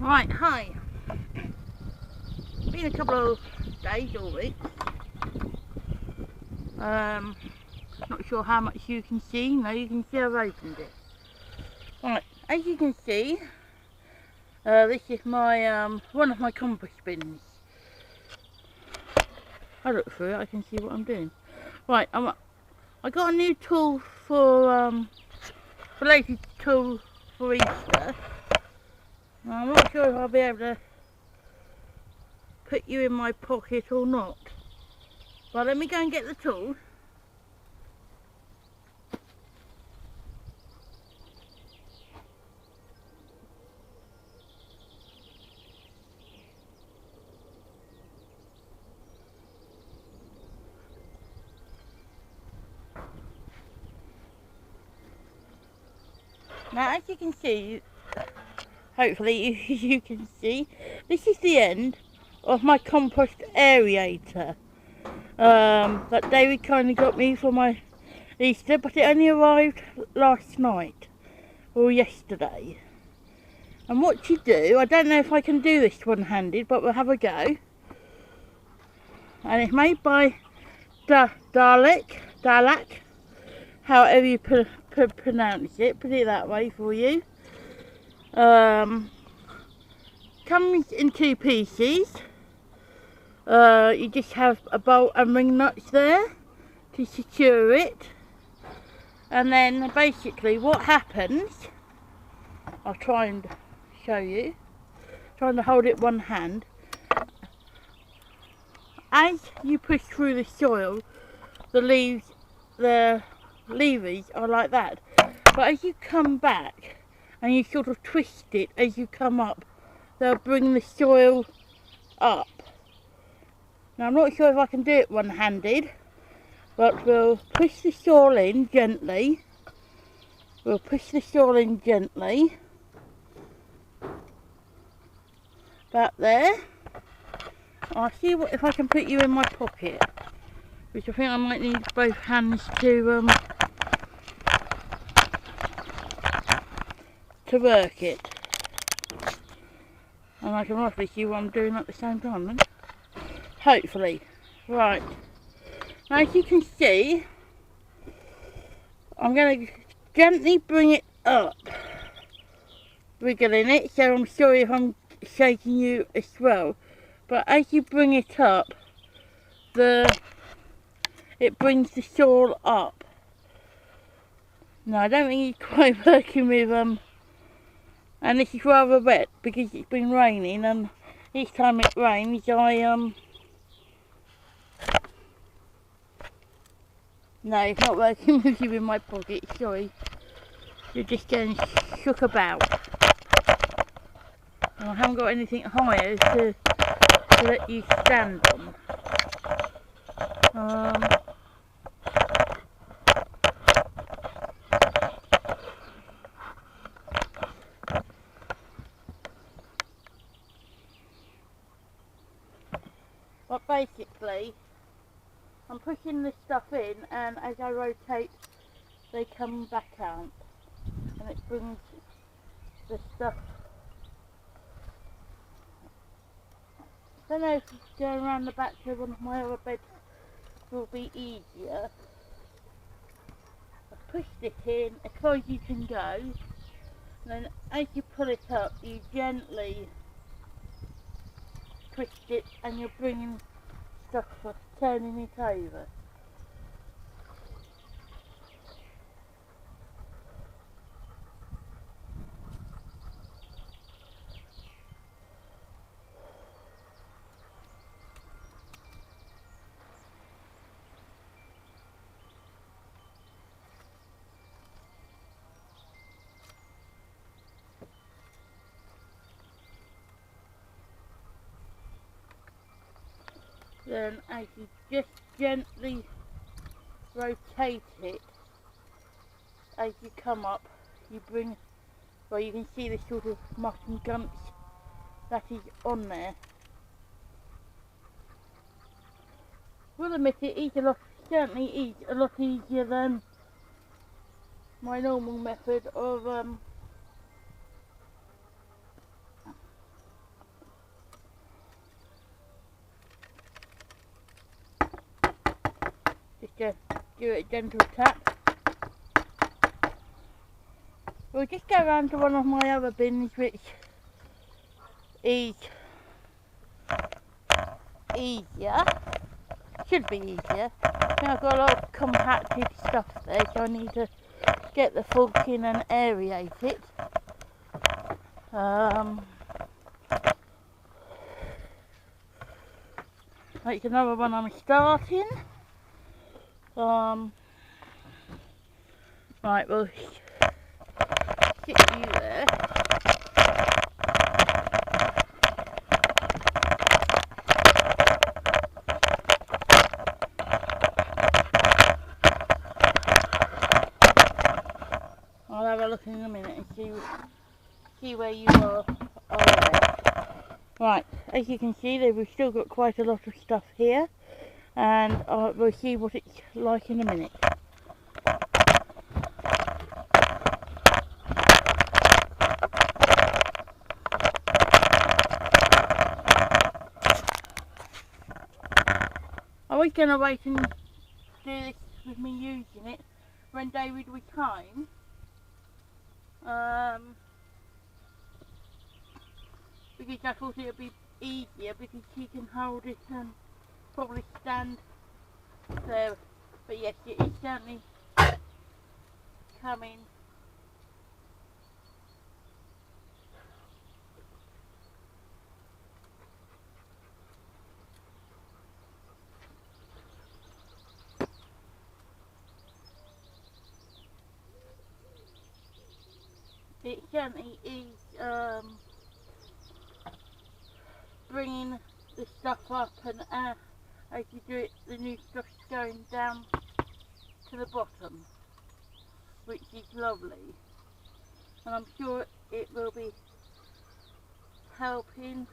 Right, hi. Been a couple of days or weeks. Not sure how much you can see. No, you can see I've opened it. Right, as you can see, this is my one of my compost bins. I look through it, I can see what I'm doing. Right, I got a new tool for related tool for Easter. I'm not sure if I'll be able to put you in my pocket or not. But let me go and get the tool. Now, as you can see, hopefully you can see, this is the end of my compost aerator that David kindly got me for my Easter, but it only arrived last night or yesterday. And what you do, I don't know if I can do this one-handed, but we'll have a go. And it's made by Dalek, however you pronounce it, put it that way for you. Comes in two pieces. You just have a bolt and ring nuts there to secure it, and then basically what happens, I'll try and show you, trying to hold it one hand. As you push through the soil, the levers are like that, but as you come back and you sort of twist it as you come up, they'll bring the soil up. Now I'm not sure if I can do it one-handed, but we'll push the soil in gently. We'll push the soil in gently. About there. I'll see if I can put you in my pocket, which I think I might need both hands to work it. And I can roughly see what I'm doing at the same time then. Hopefully. Right. Now as you can see, I'm going to gently bring it up, wiggling it, so I'm sorry if I'm shaking you as well. But as you bring it up, it brings the soil up. Now I don't think it's quite working with and this is rather wet because it's been raining, and each time it rains no, it's not working with you in my pocket, sorry. You're just getting shook about. And I haven't got anything higher to let you stand on. But basically, I'm pushing this stuff in, and as I rotate, they come back out, and it brings the stuff. I don't know if going around the back to one of my other beds will be easier. I've pushed it in as far as you can go, and then as you pull it up, you gently twist it, and you're bringing stuff for turning it over. Then as you just gently rotate it, as you come up, you bring, well, you can see the sort of moss and gunts that is on there. Will admit it is certainly is a lot easier than my normal method of Just do it a gentle tap. We'll just go around to one of my other bins, which is easier. Should be easier. I've got a lot of compacted stuff there, so I need to get the fork in and aerate it. That's another one I'm starting. Right, we'll stick you there. I'll have a look in a minute and see where you are. Right, as you can see, we've still got quite a lot of stuff here, and we'll see what it's like in a minute. I was going to wait and do this with me using it when David was home. Because I thought it would be easier because he can hold it and probably stand there. But yes, it is certainly coming. It certainly is bringing the stuff up, and as you do it, the new stuff's going down to the bottom, which is lovely, and I'm sure it will be helping.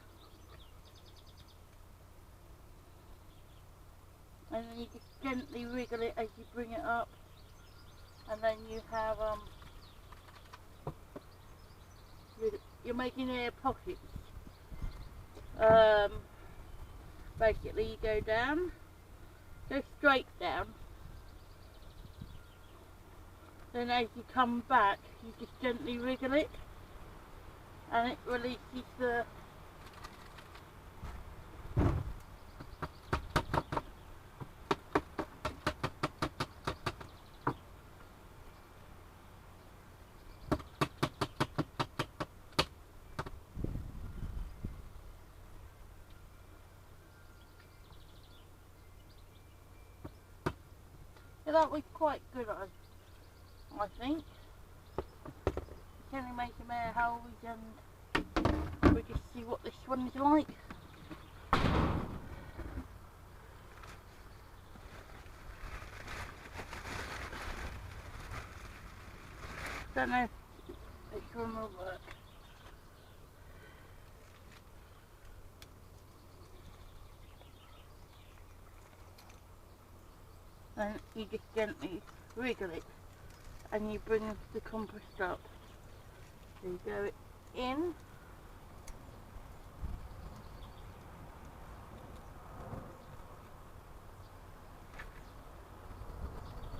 And then you just gently wriggle it as you bring it up, and then you have you're making air pockets. Basically you go down, go straight down, then as you come back you just gently wriggle it and it releases the that was quite good, I think. Can we make them air holes and we'll just see what this one is like. Don't know if this one will work. Then you just gently wriggle it and you bring the compost up. So you go in,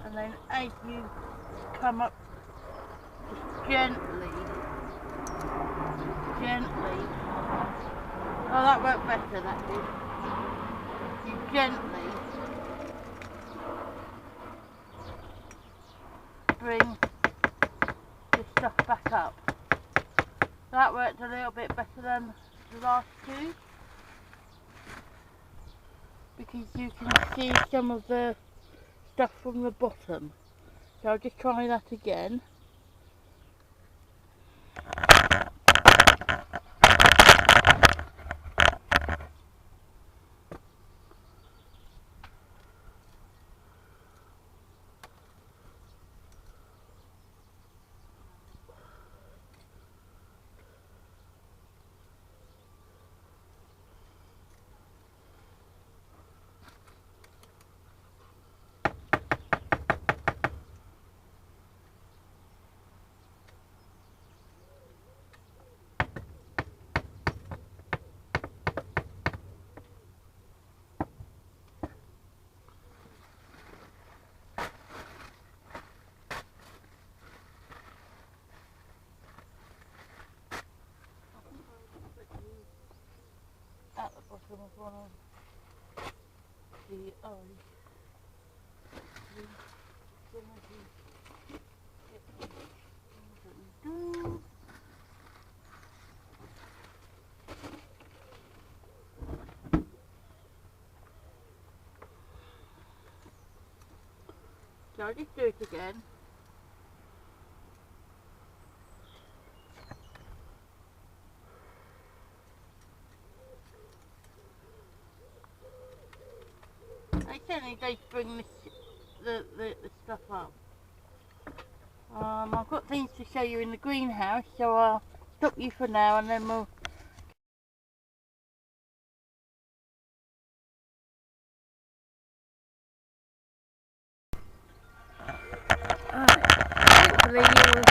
and then as you come up, just gently, oh that worked better, that did. You gently bring the stuff back up. That worked a little bit better than the last two, because you can see some of the stuff from the bottom. So I'll just try that again. bottom of one of the eyes. So I'll just do it again. I certainly don't bring the stuff up. I've got things to show you in the greenhouse, so I'll stop you for now and then we'll... Hopefully you'll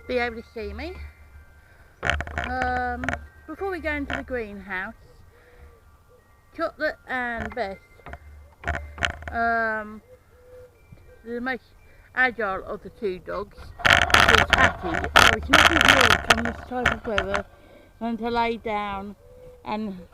be able to see me. Before we go into the greenhouse, Chocolate and Beth, the most agile of the two dogs, is Hattie. So it's nothing more from this type of weather than to lay down and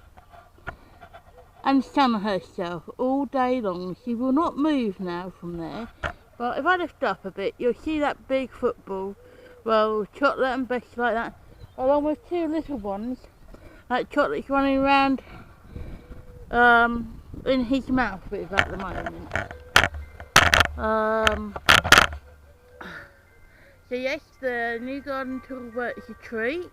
sun herself all day long. She will not move now from there, but if I lift up a bit, you'll see that big football. Well, Chocolate and Beth like that, along with two little ones. Like Chocolate's running around in his mouth with at the moment. So yes, the new garden tool works a treat.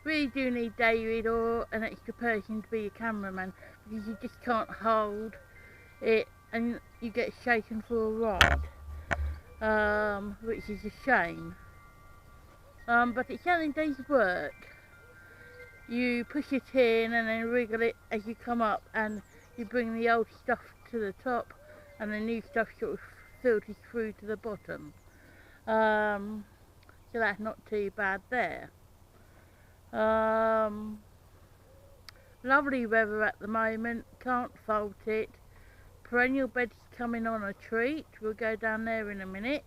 Really do need David or an extra person to be a cameraman, because you just can't hold it and you get shaken for a ride, which is a shame. But it certainly does work. You push it in and then wriggle it as you come up, and you bring the old stuff to the top and the new stuff sort of filters through to the bottom. So that's not too bad there. Lovely weather at the moment, can't fault it. Perennial bed's coming on a treat. We'll go down there in a minute.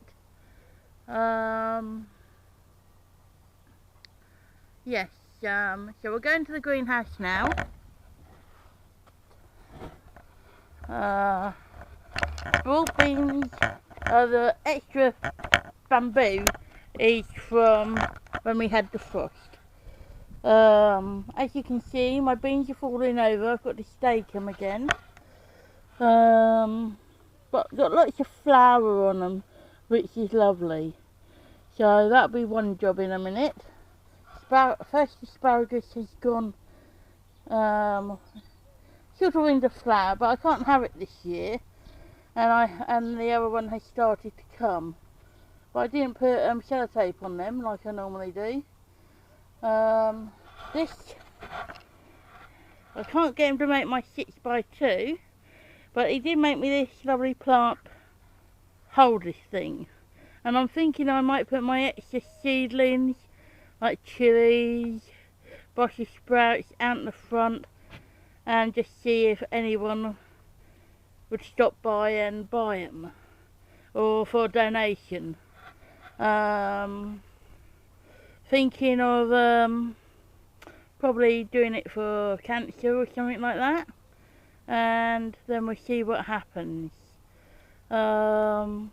Yes, so we're going to the greenhouse now. Broad beans, the extra bamboo is from when we had the frost. As you can see, my beans are falling over. I've got to stake them again. But got lots of flour on them, which is lovely. So that'll be one job in a minute. First asparagus has gone sort of into flower, but I can't have it this year, and the other one has started to come, but I didn't put sellotape on them like I normally do. This, I can't get him to make my 6x2, but he did make me this lovely plant holder thing, and I'm thinking I might put my extra seedlings like chilies, Brussels sprouts out the front, and just see if anyone would stop by and buy them, or for donation. Thinking of probably doing it for cancer or something like that, and then we'll see what happens. Not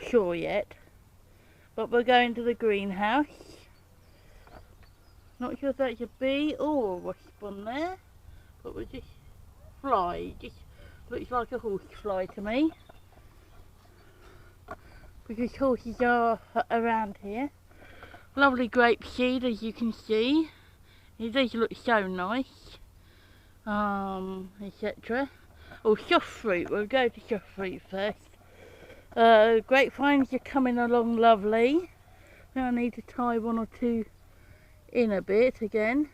sure yet, but we're going to the greenhouse. Not sure if that's a bee or a wasp on there, but we'll just fly. It just looks like a horse fly to me, because horses are around here. Lovely grape seed, as you can see. It does look so nice, etc. Oh, soft fruit. We'll go to soft fruit first. Grapevines are coming along lovely. Now I need to tie one or two in a bit again,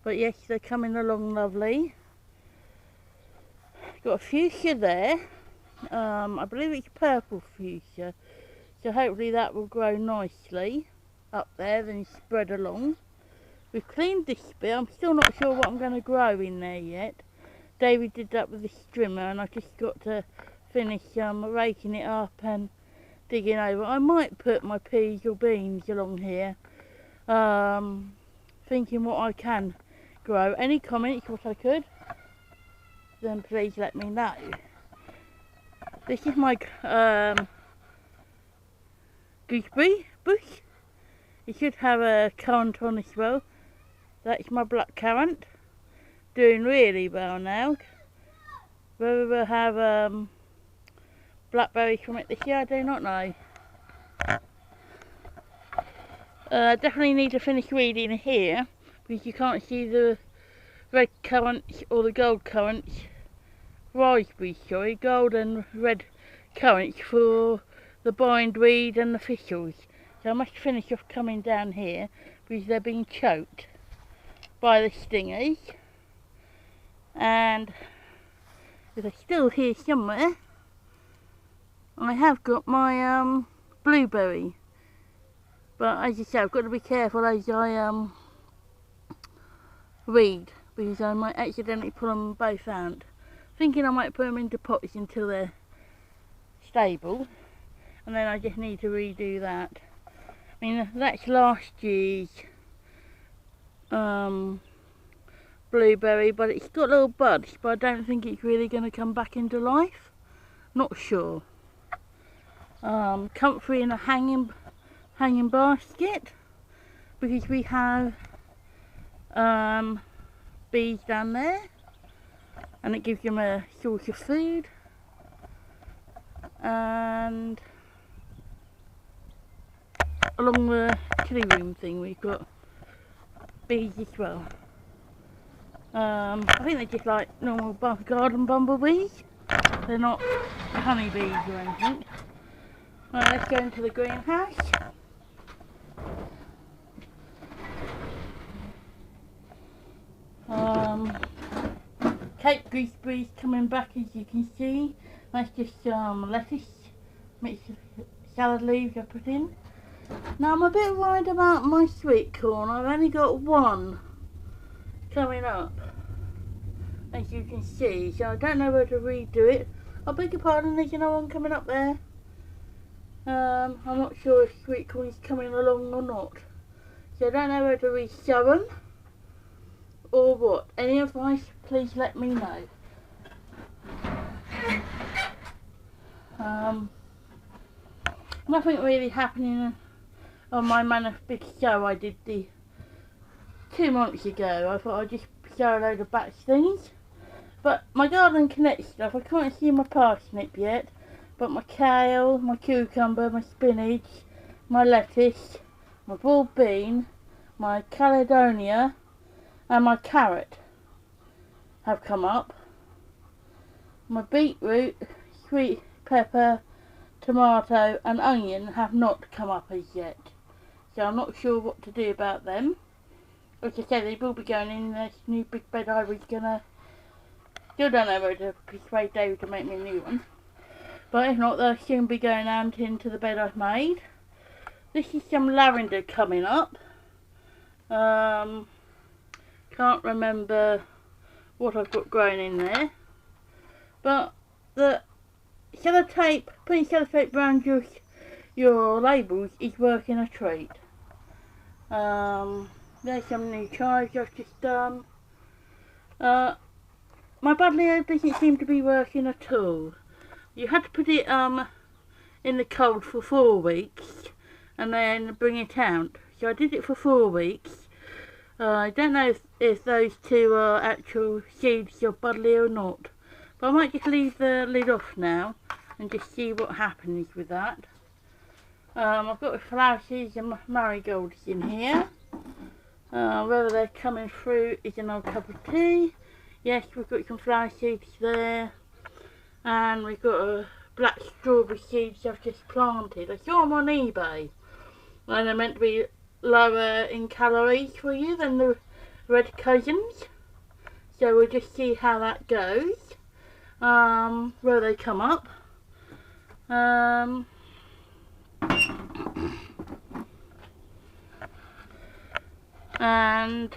but yes, they're coming along lovely. Got a fuchsia there. I believe it's purple fuchsia, so hopefully that will grow nicely up there, then spread along. We've cleaned this bit. I'm still not sure what I'm going to grow in there yet. David did that with the strimmer, and I've just got to finish raking it up and digging over. I might put my peas or beans along here. thinking what I can grow. Any comments what I could, then please let me know. This is my gooseberry bush. It should have a currant on as well. That's my black currant, doing really well now. Whether we'll have blackberries from it this year, I do not know. Definitely need to finish weeding here because you can't see the red currants or the gold currants, raspberries, sorry, gold and red currants for the bindweed and the thistles. So I must finish off coming down here because they're being choked by the stingers. And if they're still here somewhere, I have got my blueberry. But as you say, I've got to be careful as I weed because I might accidentally pull them both out. Thinking I might put them into pots until they're stable, and then I just need to redo that. I mean, that's last year's blueberry, but it's got little buds, but I don't think it's really going to come back into life. Not sure. Comfrey in a hanging basket because we have bees down there, and it gives them a source of food. And along the chilli room thing we've got bees as well. I think they're just like normal garden bumblebees. They're not honeybees or anything. Right, let's go into the greenhouse. Cape gooseberries coming back, as you can see. That's just lettuce, mixed salad leaves I put in. Now I'm a bit worried about my sweet corn. I've only got one coming up, as you can see, so I don't know where to redo it. I beg your pardon, there's another one coming up there. I'm not sure if sweet corn is coming along or not, so I don't know whether to resow them or what. Any advice, please let me know. Nothing really happening on my Man Big Show I did 2 months ago. I thought I'd just show a load of batch things. But my Garden Connect stuff, I can't see my parsnip yet. But my kale, my cucumber, my spinach, my lettuce, my broad bean, my Caledonia and my carrot have come up. My beetroot, sweet pepper, tomato and onion have not come up as yet. So I'm not sure what to do about them. As I said, they will be going in this new big bed I was gonna... Still don't know whether to persuade David to make me a new one. But if not, they'll soon be going out into the bed I've made. This is some lavender coming up. Can't remember what I've got growing in there. But the sellotape, putting sellotape around your labels is working a treat. There's some new chives I've just done. My buddleia doesn't seem to be working at all. You had to put it in the cold for 4 weeks and then bring it out. So I did it for 4 weeks. I don't know if those two are actual seeds of buddleia or not. But I might just leave the lid off now and just see what happens with that. I've got the flower seeds and marigolds in here. Whether they're coming through is another cup of tea. Yes, we've got some flower seeds there. And we've got a black strawberry seeds I've just planted. I saw them on eBay. And they're meant to be lower in calories for you than the red cousins. So we'll just see how that goes. Where they come up. And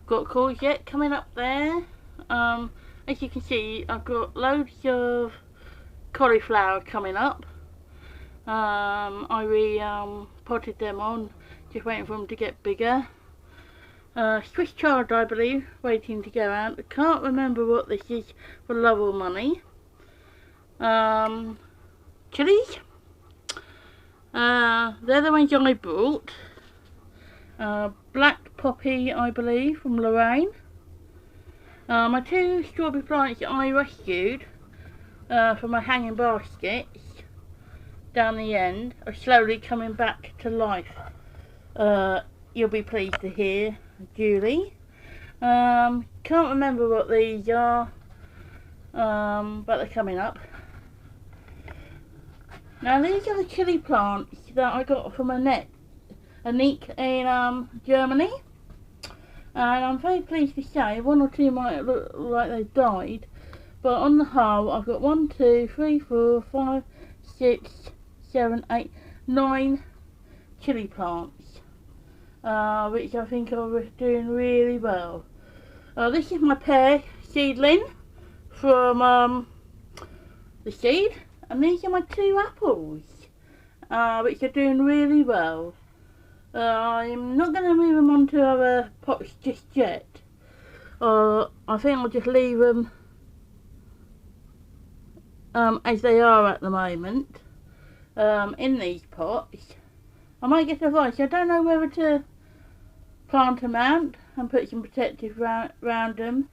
got courgette coming up there. As you can see, I've got loads of cauliflower coming up. I potted them on, just waiting for them to get bigger. Swiss chard, I believe, waiting to go out. I can't remember what this is for love or money. Chilies. They're the ones I bought. Black poppy, I believe, from Lorraine. My 2 strawberry plants that I rescued from my hanging baskets down the end are slowly coming back to life. You'll be pleased to hear, Julie. Can't remember what these are, but they're coming up. Now these are the chili plants that I got from Annette in Germany, and I'm very pleased to say 1 or 2 might look like they've died, but on the whole I've got 1, 2, 3, 4, 5, 6, 7, 8, 9 chili plants, which I think are doing really well. This is my pear seedling from the seed, and these are my 2 apples, which are doing really well. I'm not going to move them onto other pots just yet. I think I'll just leave them as they are at the moment, in these pots. I might get a vase. I don't know whether to plant them out and put some protective round them,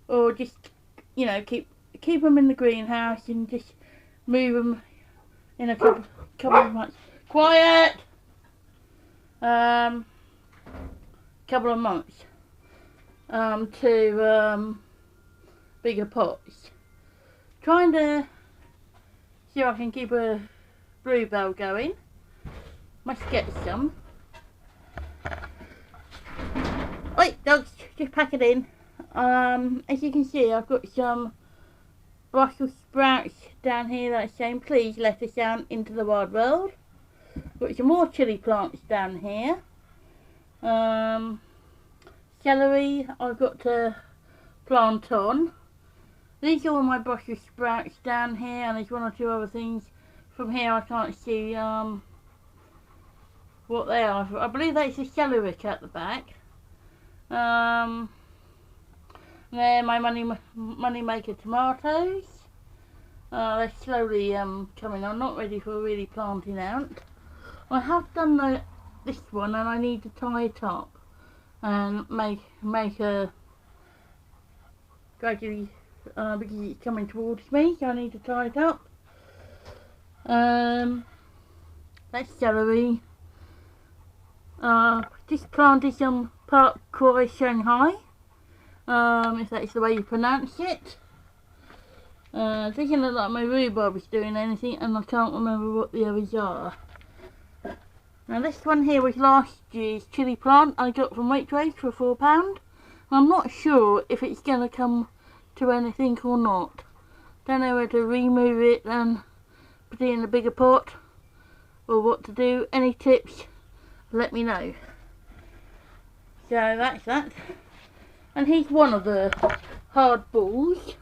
or just, you know, keep them in the greenhouse and just move them in a couple of months. Quiet! Couple of months to bigger pots. Trying to see if I can keep a bluebell going. Must get some. Wait, dogs, just pack it in. As you can see, I've got some Brussels sprouts down here that are saying please let us down into the wide world. Got some more chili plants down here. Celery I've got to plant on. These are all my Brussels sprouts down here, and there's 1 or 2 other things from here I can't see what they are. I believe that's a celery at the back. They're my money maker tomatoes. They're slowly coming on, not ready for really planting out. I have done this one, and I need to tie it up and make a gradually, because it's coming towards me, so I need to tie it up. That's celery. Just planted some Park Koi Shanghai, if that's the way you pronounce it. It doesn't look like my rhubarb is doing anything, and I can't remember what the others are. Now this one here was last year's chili plant I got from Waitrose for £4. I'm not sure if it's going to come to anything or not. Don't know whether to remove it and put it in a bigger pot, or what to do. Any tips, let me know. So that's that. And here's one of the hard balls.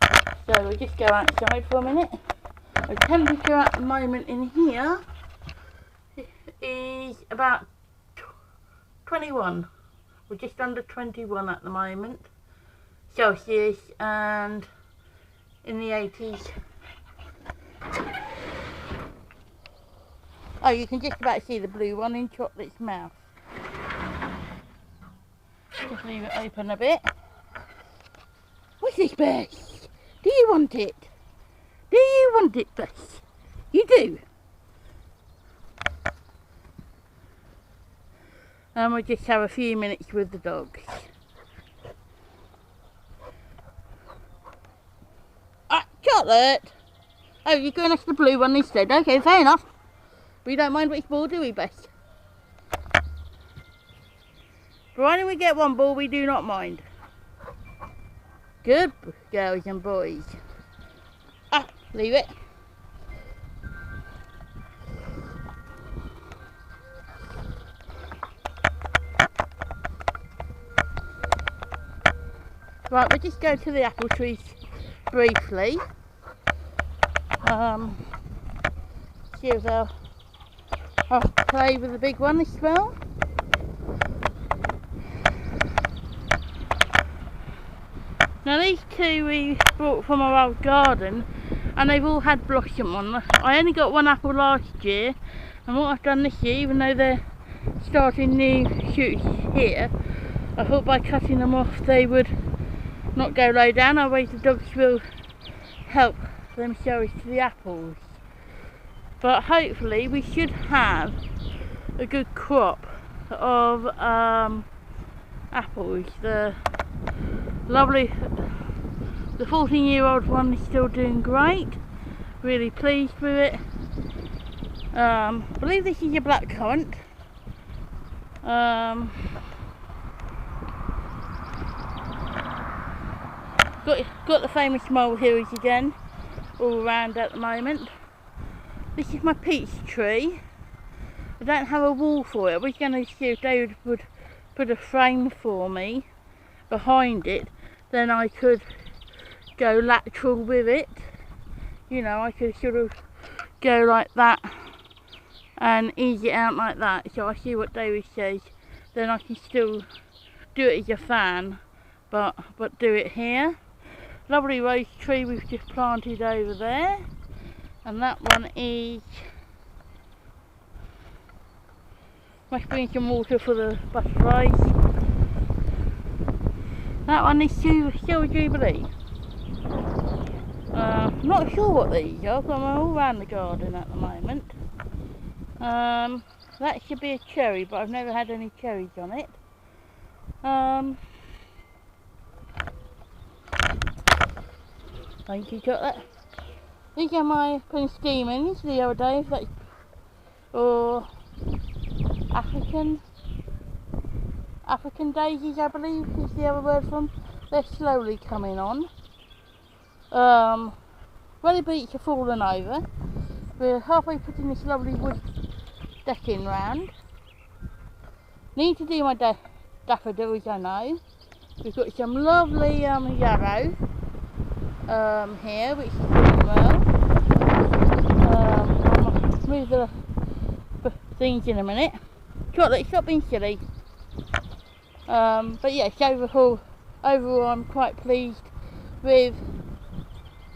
So we'll just go outside for a minute. The temperature at the moment in here is about 21. We're just under 21 at the moment Celsius, and in the 80s. Oh, you can just about see the blue one in Chocolate's mouth. Just leave it open a bit. What's this, Bess? Do you want it? Do you want it, Bess? You do? And we'll just have a few minutes with the dogs. Chocolate! Oh, you're going after the blue one instead. Okay, fair enough. We don't mind which ball, do we, Bess? Provided we get one ball, we do not mind. Good girls and boys. Leave it. Right, we'll just go to the apple trees briefly. See if I'll play with the big one as well. Now these two we brought from our old garden, and they've all had blossom on. I only got one apple last year, and what I've done this year, even though they're starting new shoots here, I thought by cutting them off they would not go low down. Otherwise the dogs will help themselves to the apples. But hopefully we should have a good crop of apples. The 14-year-old one is still doing great. Really pleased with it. I believe this is a blackcurrant. Got the famous molehills again all around at the moment. This is my peach tree. I don't have a wall for it. I was going to see if David would put a frame for me behind it, then I could go lateral with it. You know, I could sort of go like that and ease it out like that. So I see what David says. Then I can still do it as a fan, but do it here. Lovely rose tree we've just planted over there, and that one is must bring some water for the butterflies. That one is Silver Jubilee. Not sure what these are, because I'm all around the garden at the moment. That should be a cherry, but I've never had any cherries on it. Thank you, got that. These are my pentstemons the other day, or African daisies, I believe is the other word for them. They're slowly coming on. Well, the beets are fallen over. We're halfway putting this lovely wood decking round. Need to do my daffodils, I know. We've got some lovely yarrow here, which is doing well. I'll move the things in a minute. Chocolate, stop being silly. But yes, overall I'm quite pleased with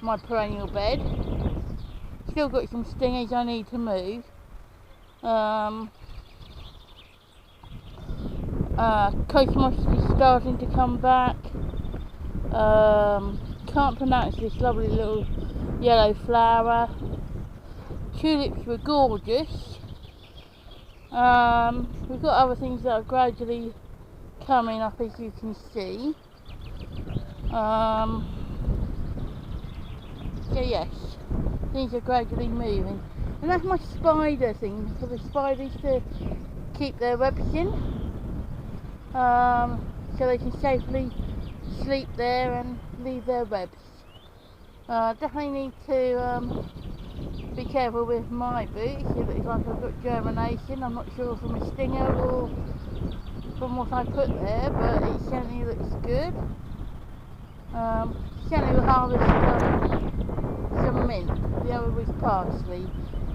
my perennial bed. Still got some stingers I need to move. Cosmos is starting to come back. Can't pronounce this lovely little yellow flower. Tulips were gorgeous. We've got other things that are gradually coming up, as you can see. So yes, things are gradually moving. And that's my spider thing, for the spiders to keep their webs in. So they can safely sleep there and leave their webs. Definitely need to be careful with my boots. It looks like I've got germination. I'm not sure from a stinger or from what I put there, but it certainly looks good. Certainly will harvest some mint. The other was parsley.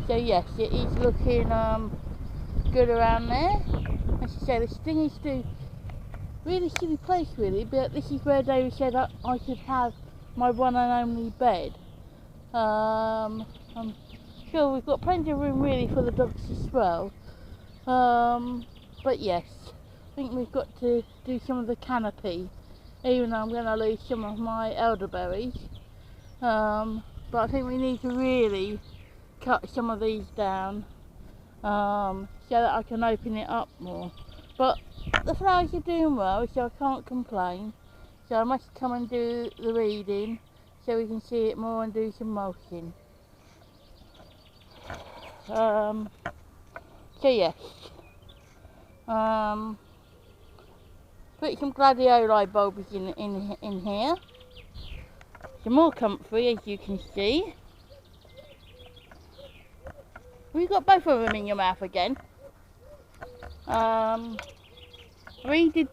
So yes, it is looking good around there. As I say, the stingers do really silly place really, but this is where David said that I should have my one and only bed. I'm sure we've got plenty of room really for the dogs as well. But yes, I think we've got to do some of the canopy, even though I'm going to lose some of my elderberries. But I think we need to really cut some of these down so that I can open it up more. But the flowers are doing well, so I can't complain. So I must come and do the reading so we can see it more and do some mulching. So yes, put some gladioli bulbs in here. Some more comfrey, as you can see. We've got both of them in your mouth again. I redid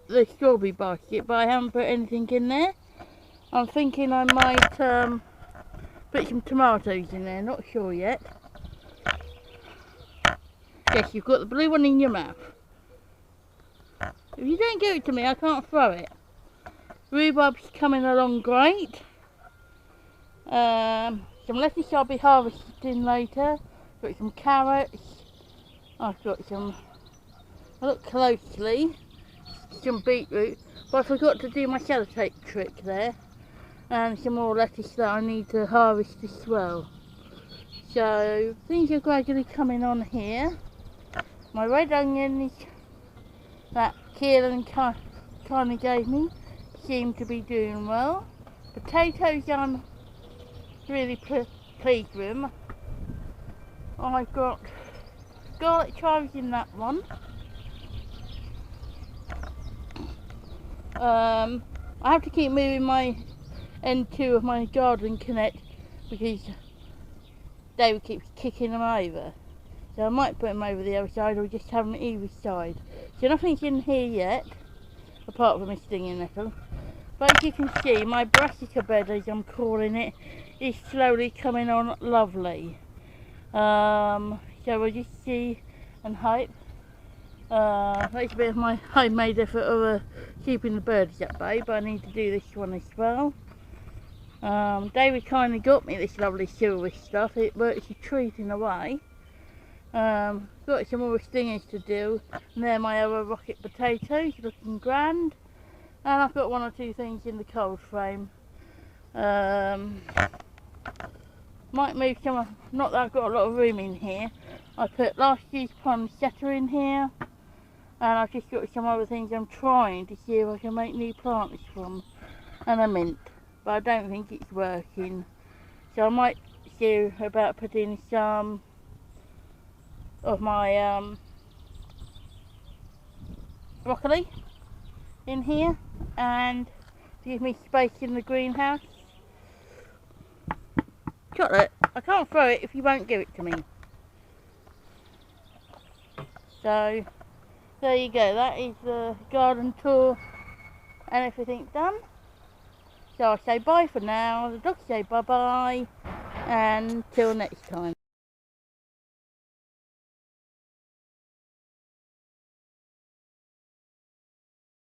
the strawberry basket, but I haven't put anything in there. I'm thinking I might put some tomatoes in there, not sure yet. Yes, you've got the blue one in your mouth. If you don't give it to me, I can't throw it. Rhubarb's coming along great. Some lettuce I'll be harvesting later. Got some carrots. I've got some, I look closely, some beetroot, but I forgot to do my sellotape trick there. And some more lettuce that I need to harvest as well. So things are gradually coming on here. My red onions that Keelan kindly gave me seem to be doing well. Potatoes I'm really pleased with. I've got garlic chives in that one. I have to keep moving my end 2 of my garden connect because David keeps kicking them over. So I might put them over the other side or just have them either side. So nothing's in here yet, apart from a stinging nettle. But as you can see, my brassica bed, as I'm calling it, is slowly coming on lovely. So we'll just see and hope. That's a bit of my homemade effort of keeping the birds at bay, but I need to do this one as well. David kindly got me this lovely silver stuff. It works a treat in a way. Got some more stingers to do, and there my other rocket potatoes looking grand. And I've got 1 or 2 things in the cold frame. Might move some, not that I've got a lot of room in here. I put last year's poinsettia in here, and I've just got some other things I'm trying to see if I can make new plants from, and a mint, but I don't think it's working. So I might see about putting some of my broccoli in here and to give me space in the greenhouse. Chocolate, I can't throw it if you won't give it to me. So there you go, that is the garden tour and everything done. So I say bye for now, the dogs say bye bye, and till next time.